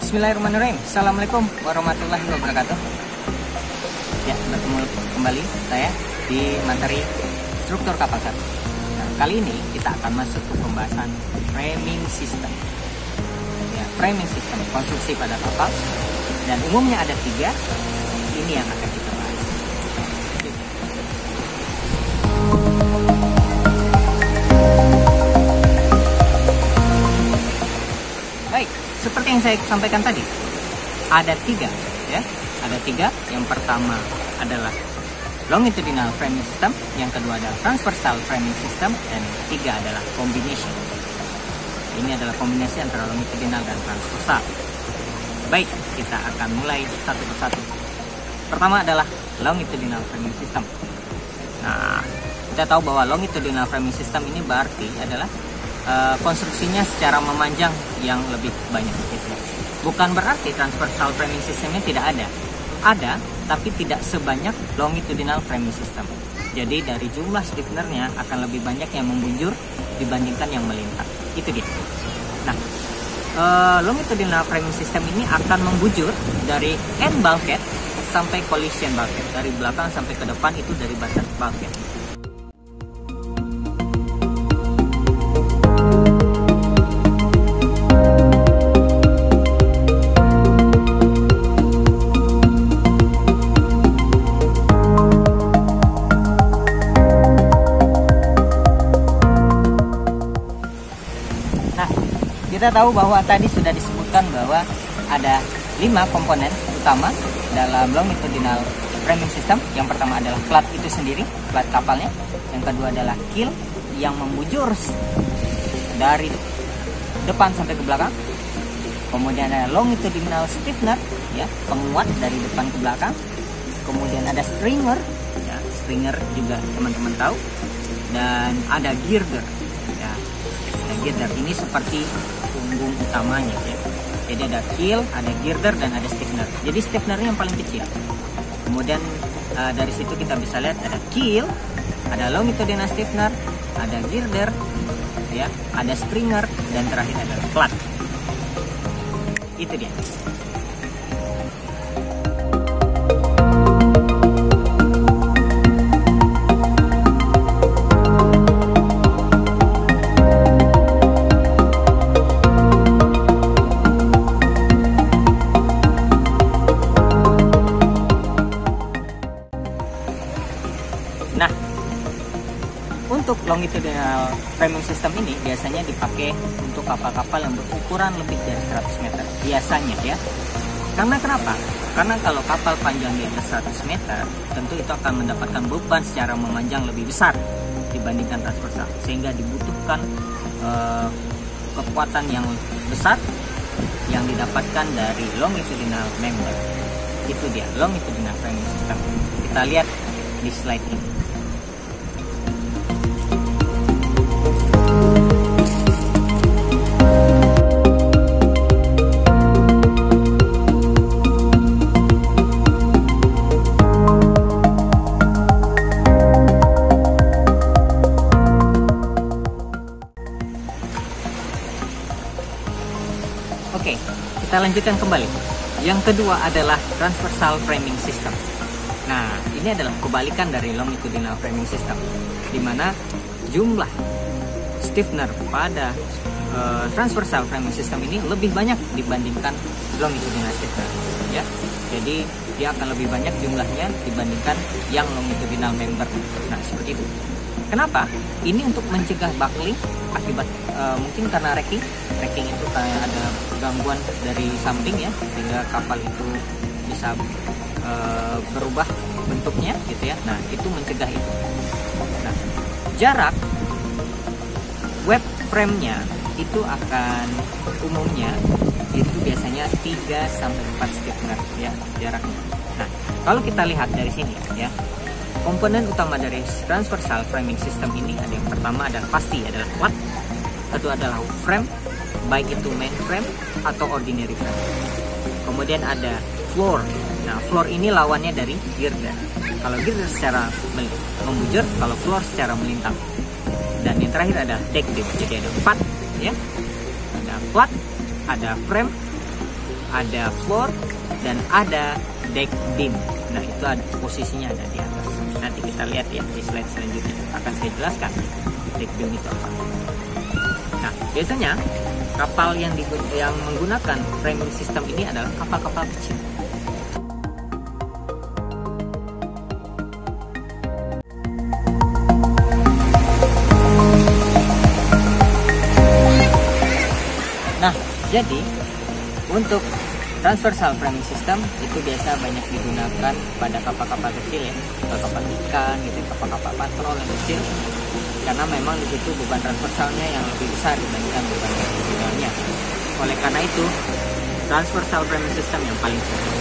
Bismillahirrahmanirrahim. Assalamualaikum warahmatullahi wabarakatuh. Ya, bertemu kembali saya di materi struktur kapal satu. Nah, kali ini kita akan masuk ke pembahasan framing system. Ya, framing system konstruksi pada kapal, dan umumnya ada 3. Ini yang akan kita bahas. Baik, seperti yang saya sampaikan tadi, ada 3 ya. Ada 3. Yang pertama adalah longitudinal framing system, yang kedua adalah transversal framing system, dan 3 adalah combination. Ini adalah kombinasi antara longitudinal dan transversal. Baik, kita akan mulai satu persatu. Pertama adalah longitudinal framing system. Nah, kita tahu bahwa longitudinal framing system ini berarti adalah konstruksinya secara memanjang yang lebih banyak. Bukan berarti transversal framing systemnya tidak ada. Ada, tapi tidak sebanyak longitudinal framing system. Jadi dari jumlah stiffenernya akan lebih banyak yang membujur dibandingkan yang melintang. Itu dia. Nah, longitudinal framing system ini akan membujur dari end bulkhead sampai collision bulkhead. Dari belakang sampai ke depan itu dari batas bulkhead. Kita tahu bahwa tadi sudah disebutkan bahwa ada 5 komponen utama dalam longitudinal framing system. Yang pertama adalah plat itu sendiri, plat kapalnya. Yang kedua adalah keel yang membujur dari depan sampai ke belakang. Kemudian ada longitudinal stiffener, ya, penguat dari depan ke belakang. Kemudian ada stringer, ya, stringer juga teman-teman tahu. Dan ada girder, ya. Dan girder ini seperti punggung utamanya, ya. Jadi ada keel, ada girder, dan ada stiffener. Jadi stiffenernya yang paling kecil. Kemudian dari situ kita bisa lihat ada keel, ada longitudinal stiffener, ada girder, ya, ada stringer, dan terakhir ada plat. Itu dia. Nah, untuk longitudinal framing system ini biasanya dipakai untuk kapal-kapal yang berukuran lebih dari 100 meter. Biasanya, ya. Karena kenapa? Karena kalau kapal panjang di atas 100 meter, tentu itu akan mendapatkan beban secara memanjang lebih besar dibandingkan transversal. Sehingga dibutuhkan kekuatan yang besar yang didapatkan dari longitudinal member. Itu dia, longitudinal framing system. Kita lihat di slide ini. Oke, kita lanjutkan kembali. Yang kedua adalah transversal framing system. Nah, ini adalah kebalikan dari longitudinal framing system, di mana jumlah stiffener pada transversal framing system ini lebih banyak dibandingkan longitudinal stiffener, ya. Jadi dia akan lebih banyak jumlahnya dibandingkan yang longitudinal member. Nah, seperti itu. Kenapa? Ini untuk mencegah buckling akibat mungkin karena racking itu kayak ada gangguan dari samping, ya, sehingga kapal itu bisa berubah bentuknya, gitu ya. Nah, itu mencegah itu. Nah, jarak web frame-nya itu akan umumnya itu biasanya 3-4 stiffener, ya, jaraknya. Nah, kalau kita lihat dari sini, ya, komponen utama dari transversal framing system ini ada yang pertama adalah pasti adalah plat, kedua adalah frame, baik itu main frame atau ordinary frame. Kemudian ada floor. Nah, floor ini lawannya dari girder. Kalau girder secara membujur, kalau floor secara melintang. Dan yang terakhir ada deck beam. Jadi ada 4, ya. Ada plat, ada frame, ada floor, dan ada deck beam. Nah, itu ada posisinya ada di atas. Nanti kita lihat ya di slide selanjutnya akan saya jelaskan deck beam itu apa. Nah, biasanya kapal yang menggunakan framing system ini adalah kapal-kapal kecil. Nah, jadi untuk transversal framing system itu biasa banyak digunakan pada kapal-kapal kecil ya, kapal ikan gitu, kapal-kapal patrol yang kecil, karena memang di situ beban transversalnya yang lebih besar dibandingkan beban longitudinalnya. Oleh karena itu, transversal framing system yang paling cocok.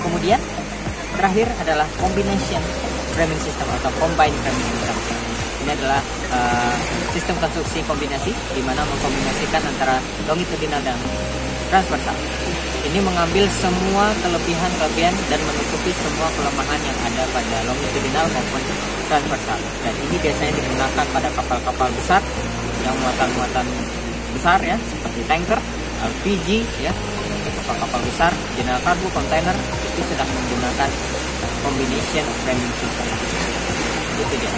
Kemudian terakhir adalah combination framing system atau combined framing system. Ini adalah sistem konstruksi kombinasi di mana mengkombinasikan antara longitudinal dan transversal. Ini mengambil semua kelebihan dan menutupi semua kelemahan yang ada pada longitudinal maupun transversal. Dan ini biasanya digunakan pada kapal-kapal besar yang muatan-muatan besar ya, seperti tanker, LPG ya. Kapal-kapal besar, general cargo, kontainer itu sudah menggunakan combination framing system. Itu dia.